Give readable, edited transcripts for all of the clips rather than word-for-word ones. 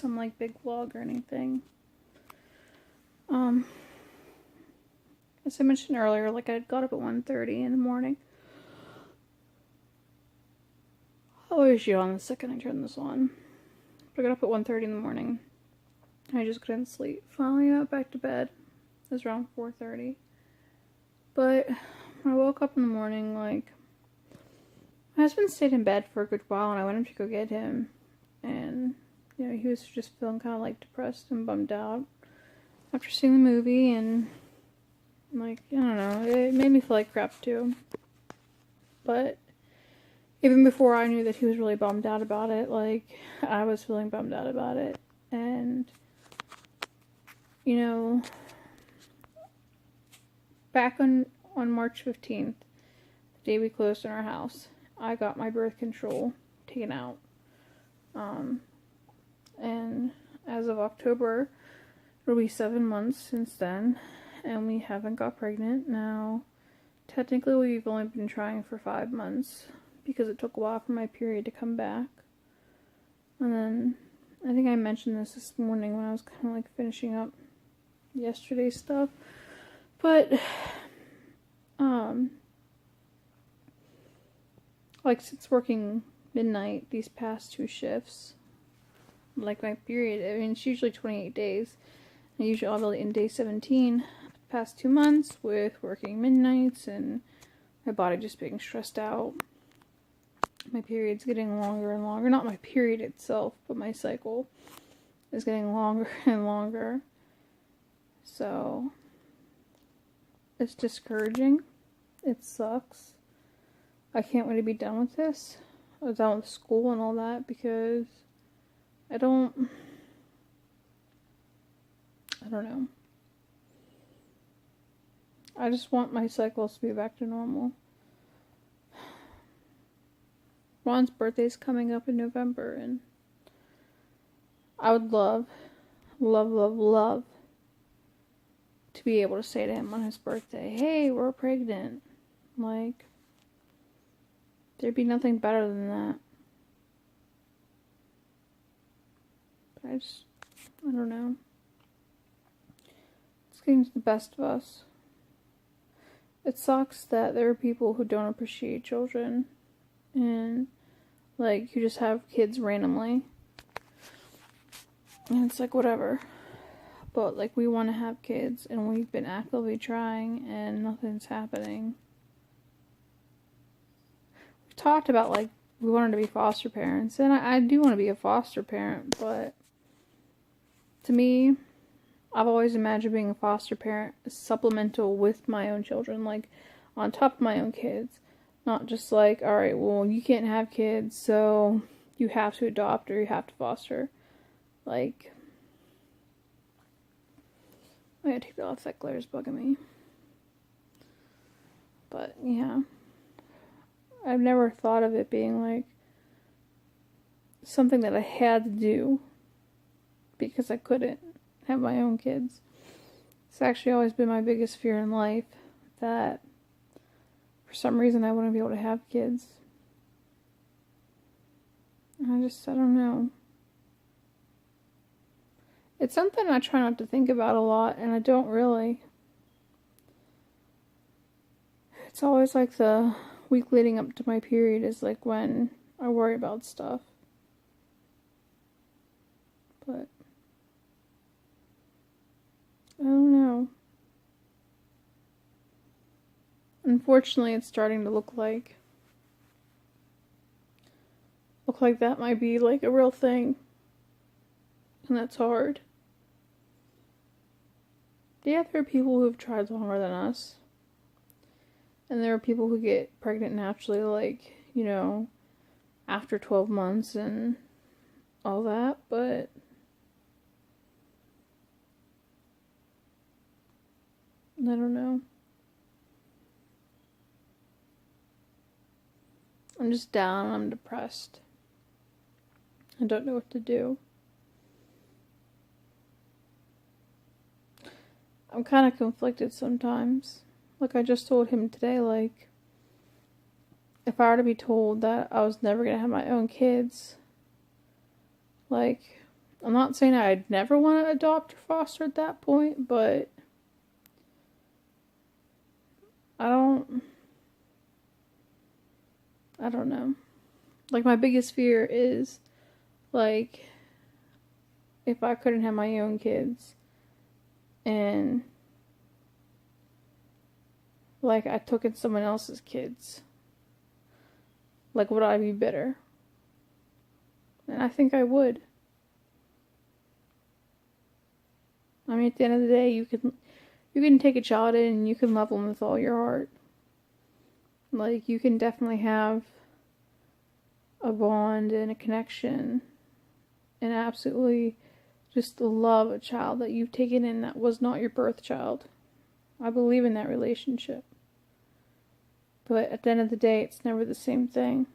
some like big vlog or anything. As I mentioned earlier, like I got up at 1:30 in the morning. I always yawn on the second I turn this on. But I got up at 1:30 in the morning. I just couldn't sleep. Finally got back to bed. It was around 4:30. But when I woke up in the morning, like, my husband stayed in bed for a good while, and I went up to go get him. And, you know, he was just feeling kind of, like, depressed and bummed out after seeing the movie, and, like, I don't know, it made me feel like crap, too. But even before I knew that he was really bummed out about it, like, I was feeling bummed out about it. And, you know, back on March 15th, the day we closed on our house, I got my birth control taken out. And as of October, it'll be 7 months since then, and we haven't got pregnant. Now, technically we've only been trying for 5 months, because it took a while for my period to come back. And then, I think I mentioned this morning when I was kind of like finishing up yesterday's stuff. But, like, since working midnight these past 2 shifts, like my period, I mean, it's usually 28 days. I usually ovulate in day 17. The past 2 months with working midnights and my body just being stressed out. My period's getting longer and longer. Not my period itself, but my cycle is getting longer and longer. So, it's discouraging. It sucks. I can't wait to be done with this. I was done with school and all that, because I don't know. I just want my cycles to be back to normal. Ron's birthday's coming up in November, and I would love to be able to say to him on his birthday, hey, we're pregnant. Like, there'd be nothing better than that. But I don't know. It's getting to the best of us. It sucks that there are people who don't appreciate children, and, like, you just have kids randomly. And it's like, whatever. But, like, we want to have kids, and we've been actively trying, and nothing's happening. We've talked about, like, we wanted to be foster parents, and I do want to be a foster parent, but to me, I've always imagined being a foster parent supplemental with my own children, like, on top of my own kids. Not just like, alright, well, you can't have kids, so you have to adopt or you have to foster. Like, I gotta take that off, that glare's bugging me. But, yeah. I've never thought of it being, like, something that I had to do because I couldn't have my own kids. It's actually always been my biggest fear in life, that for some reason I wouldn't be able to have kids. And I don't know. It's something I try not to think about a lot, and I don't really. It's always like the week leading up to my period is like when I worry about stuff. But I don't know. Unfortunately, it's starting to look like that might be like a real thing. And that's hard. Yeah, there are people who have tried longer than us. And there are people who get pregnant naturally, like, you know, after 12 months and all that, but I don't know. I'm just down, I'm depressed. I don't know what to do. I'm kind of conflicted sometimes. Like, I just told him today, like, if I were to be told that I was never going to have my own kids, like, I'm not saying I'd never want to adopt or foster at that point, but I don't know. Like, my biggest fear is, like, if I couldn't have my own kids and, like, I took in someone else's kids, like, would I be bitter? And I think I would. I mean, at the end of the day, you can take a child in and you can love them with all your heart. Like, you can definitely have a bond and a connection and absolutely just love a child that you've taken in that was not your birth child. I believe in that relationship. But at the end of the day, it's never the same thing.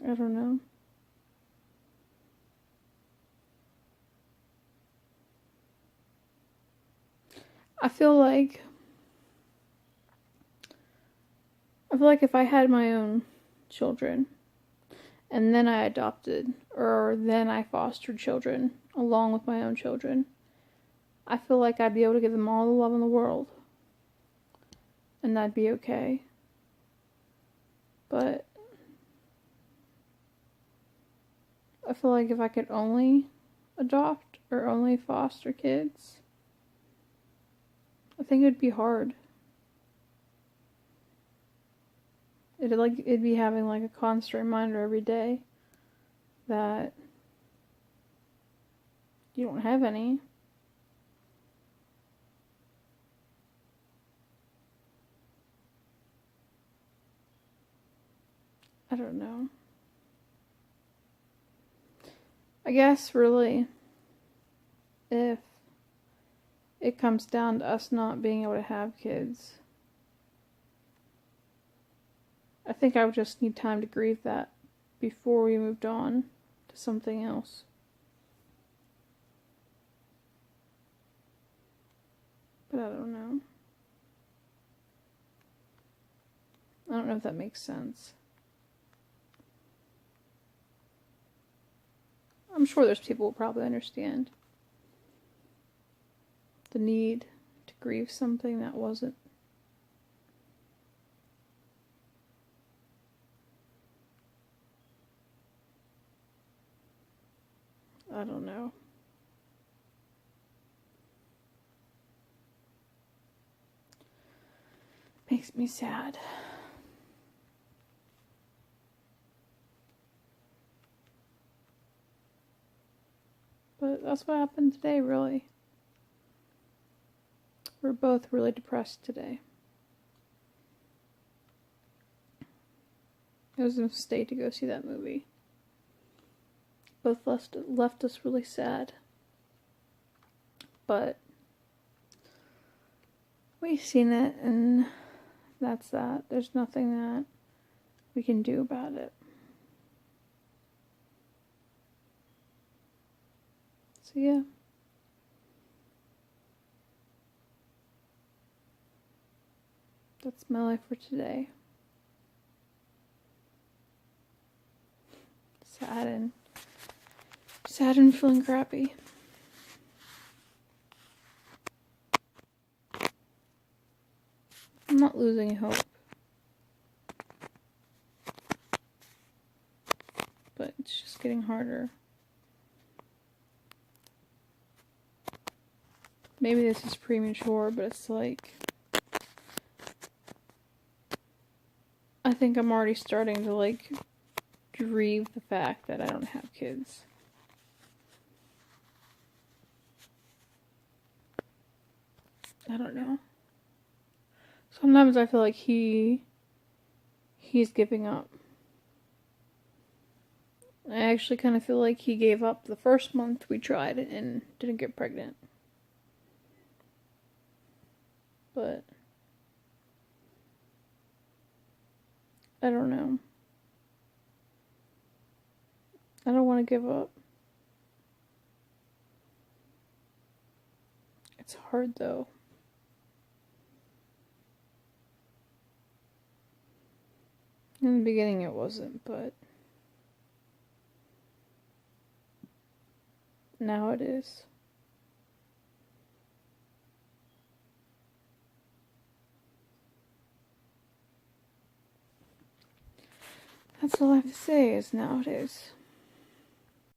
I don't know. I feel like if I had my own children and then I adopted or then I fostered children along with my own children, I feel like I'd be able to give them all the love in the world. And that'd be okay. But I feel like if I could only adopt or only foster kids, I think it'd be hard. It'd be having like a constant reminder every day that you don't have any. I don't know. I guess really, if it comes down to us not being able to have kids, I think I would just need time to grieve that before we moved on to something else. But I don't know. I don't know if that makes sense. I'm sure there's people who probably understand the need to grieve something that wasn't. I don't know. Makes me sad. But that's what happened today, really. We're both really depressed today. It was a mistake to go see that movie. Both left us really sad. But we've seen it, and that's that. There's nothing that we can do about it. So yeah. That's my life for today. Sad and feeling crappy. I'm not losing hope. But it's just getting harder. Maybe this is premature, but it's like, I think I'm already starting to like grieve the fact that I don't have kids. I don't know. Sometimes I feel like he's giving up. I actually kind of feel like he gave up the first month we tried and didn't get pregnant. But I don't know. I don't want to give up. It's hard though. the beginning it wasn't, but now it is. That's all I have to say is now it is.